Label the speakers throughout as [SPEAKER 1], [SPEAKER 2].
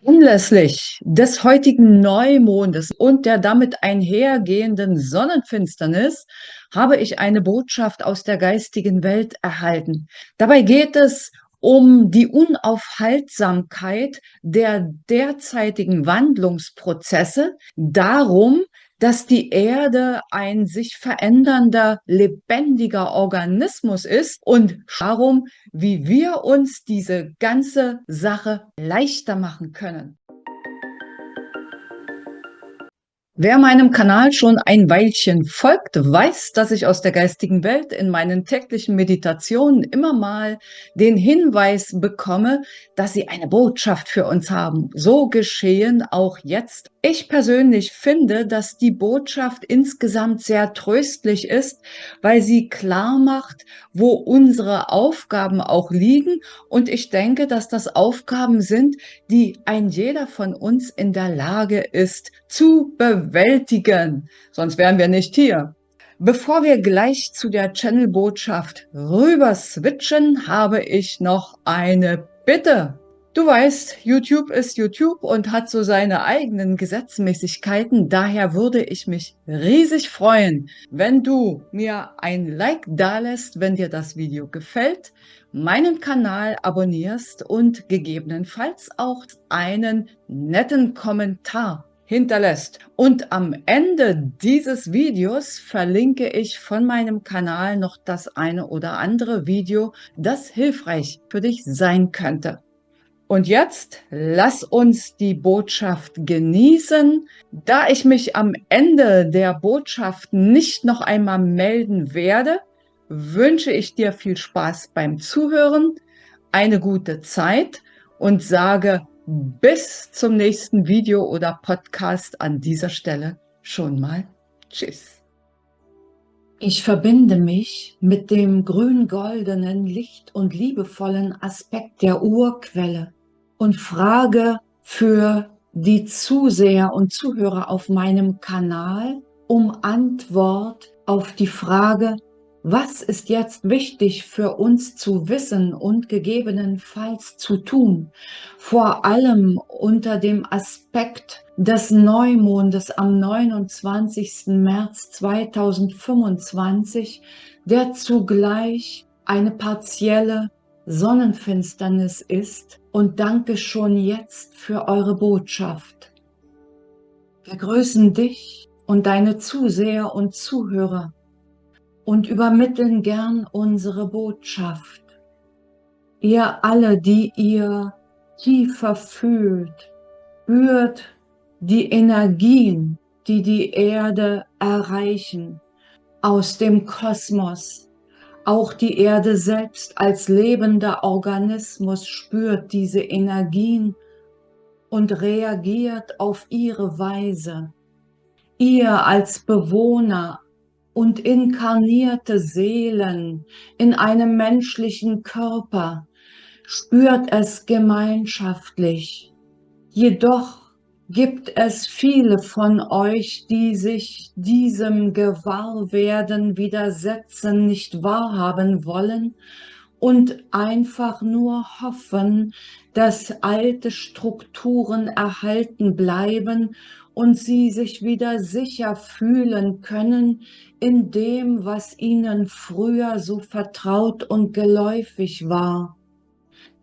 [SPEAKER 1] Anlässlich des heutigen Neumondes und der damit einhergehenden Sonnenfinsternis habe ich eine Botschaft aus der geistigen Welt erhalten. Dabei geht es um die Unaufhaltsamkeit der derzeitigen Wandlungsprozesse, darum, dass die Erde ein sich verändernder, lebendiger Organismus ist und darum, wie wir uns diese ganze Sache leichter machen können. Wer meinem Kanal schon ein Weilchen folgt, weiß, dass ich aus der geistigen Welt in meinen täglichen Meditationen immer mal den Hinweis bekomme, dass sie eine Botschaft für uns haben. So geschehen auch jetzt. Ich persönlich finde, dass die Botschaft insgesamt sehr tröstlich ist, weil sie klar macht, wo unsere Aufgaben auch liegen. Und ich denke, dass das Aufgaben sind, die ein jeder von uns in der Lage ist zu bewältigen. Sonst wären wir nicht hier. Bevor wir gleich zu der Channel-Botschaft rüber switchen, habe ich noch eine Bitte. Du weißt, YouTube ist YouTube und hat so seine eigenen Gesetzmäßigkeiten. Daher würde ich mich riesig freuen, wenn du mir ein Like dalässt, wenn dir das Video gefällt, meinen Kanal abonnierst und gegebenenfalls auch einen netten Kommentar hinterlässt. Und am Ende dieses Videos verlinke ich von meinem Kanal noch das eine oder andere Video, das hilfreich für dich sein könnte. Und jetzt lass uns die Botschaft genießen. Da ich mich am Ende der Botschaft nicht noch einmal melden werde, wünsche ich dir viel Spaß beim Zuhören, eine gute Zeit und sage bis zum nächsten Video oder Podcast an dieser Stelle schon mal Tschüss. Ich verbinde mich mit dem grün-goldenen, licht- und liebevollen Aspekt der Urquelle und frage für die Zuseher und Zuhörer auf meinem Kanal um Antwort auf die Frage, was ist jetzt wichtig für uns zu wissen und gegebenenfalls zu tun, vor allem unter dem Aspekt des Neumondes am 29. März 2025, der zugleich eine partielle Sonnenfinsternis ist, und danke schon jetzt für eure Botschaft. Wir grüßen dich und deine Zuseher und Zuhörer und übermitteln gern unsere Botschaft. Ihr alle, die ihr tiefer fühlt, spürt die Energien, die die Erde erreichen, aus dem Kosmos. Auch die Erde selbst als lebender Organismus spürt diese Energien und reagiert auf ihre Weise. Ihr als Bewohner und inkarnierte Seelen in einem menschlichen Körper spürt es gemeinschaftlich. Jedoch gibt es viele von euch, die sich diesem Gewahrwerden widersetzen, nicht wahrhaben wollen und einfach nur hoffen, dass alte Strukturen erhalten bleiben und sie sich wieder sicher fühlen können in dem, was ihnen früher so vertraut und geläufig war.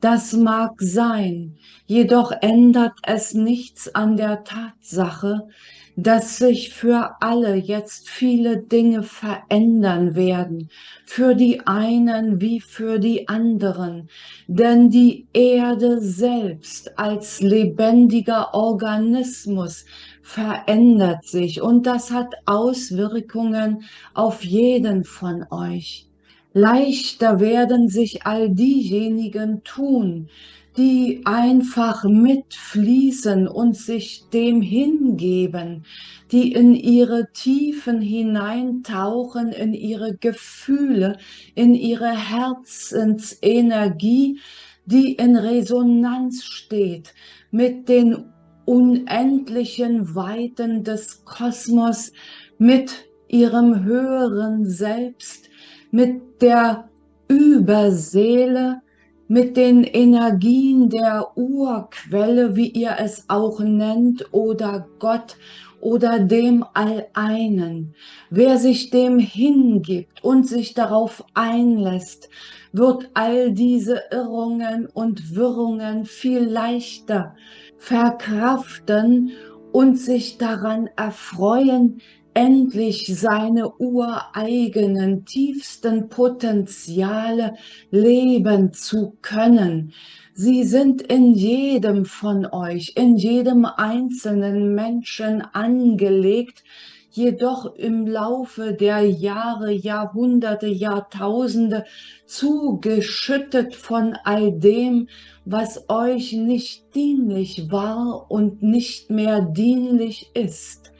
[SPEAKER 1] Das mag sein, jedoch ändert es nichts an der Tatsache, dass sich für alle jetzt viele Dinge verändern werden, für die einen wie für die anderen, denn die Erde selbst als lebendiger Organismus verändert sich und das hat Auswirkungen auf jeden von euch. Leichter werden sich all diejenigen tun, die einfach mitfließen und sich dem hingeben, die in ihre Tiefen hineintauchen, in ihre Gefühle, in ihre Herzensenergie, die in Resonanz steht mit den unendlichen Weiten des Kosmos, mit ihrem höheren Selbst, mit der Überseele, mit den Energien der Urquelle, wie ihr es auch nennt, oder Gott oder dem Alleinen. Wer sich dem hingibt und sich darauf einlässt, wird all diese Irrungen und Wirrungen viel leichter verkraften und sich daran erfreuen, endlich seine ureigenen tiefsten Potenziale leben zu können. Sie sind in jedem von euch, in jedem einzelnen Menschen angelegt, jedoch im Laufe der Jahre, Jahrhunderte, Jahrtausende zugeschüttet von all dem, was euch nicht dienlich war und nicht mehr dienlich ist.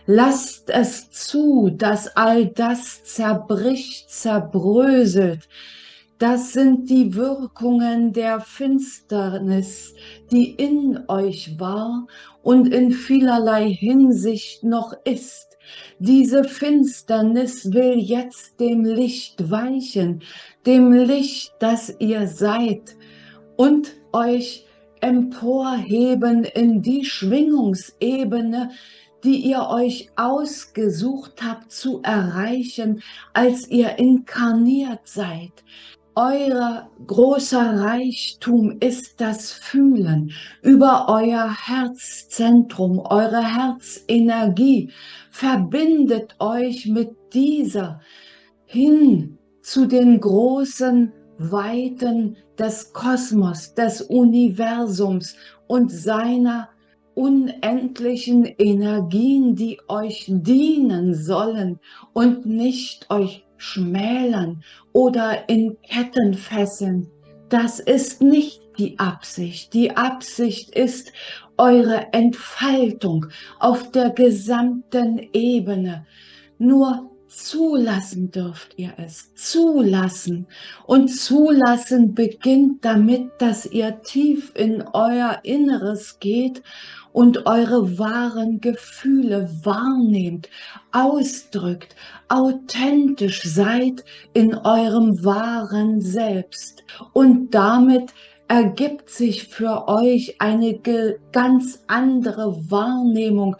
[SPEAKER 1] Lasst es zu, dass all das zerbricht, zerbröselt. Das sind die Wirkungen der Finsternis, die in euch war und in vielerlei Hinsicht noch ist. Diese Finsternis will jetzt dem Licht weichen, dem Licht, das ihr seid, und euch emporheben in die Schwingungsebene, die ihr euch ausgesucht habt zu erreichen, als ihr inkarniert seid. Euer großer Reichtum ist das Fühlen über euer Herzzentrum, eure Herzenergie. Verbindet euch mit dieser hin zu den großen Weiten des Kosmos, des Universums und seiner unendlichen Energien, die euch dienen sollen und nicht euch schmälern oder in Ketten fesseln. Das ist nicht die Absicht. Die Absicht ist eure Entfaltung auf der gesamten Ebene. Nur zulassen dürft ihr es. Zulassen. Und zulassen beginnt damit, dass ihr tief in euer Inneres geht und eure wahren Gefühle wahrnehmt, ausdrückt, authentisch seid in eurem wahren Selbst. Und damit ergibt sich für euch eine ganz andere Wahrnehmung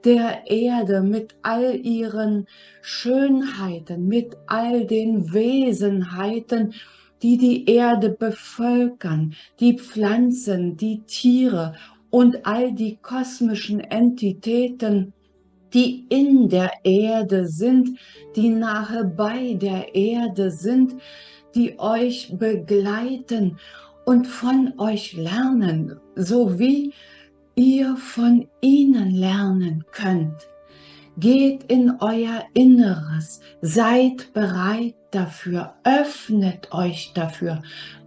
[SPEAKER 1] der Erde mit all ihren Schönheiten, mit all den Wesenheiten, die die Erde bevölkern, die Pflanzen, die Tiere und all die kosmischen Entitäten, die in der Erde sind, die nahe bei der Erde sind, die euch begleiten und von euch lernen, so wie ihr von ihnen lernen könnt. Geht in euer Inneres, seid bereit dafür, öffnet euch dafür,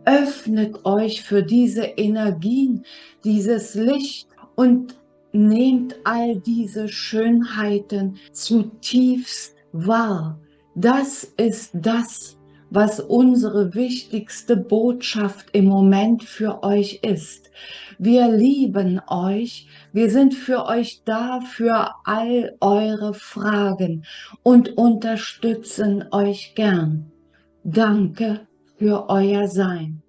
[SPEAKER 1] öffnet euch für diese Energien, dieses Licht und nehmt all diese Schönheiten zutiefst wahr. Das ist das, was unsere wichtigste Botschaft im Moment für euch ist. Wir lieben euch, wir sind für euch da für all eure Fragen und unterstützen euch gern. Danke für euer Sein.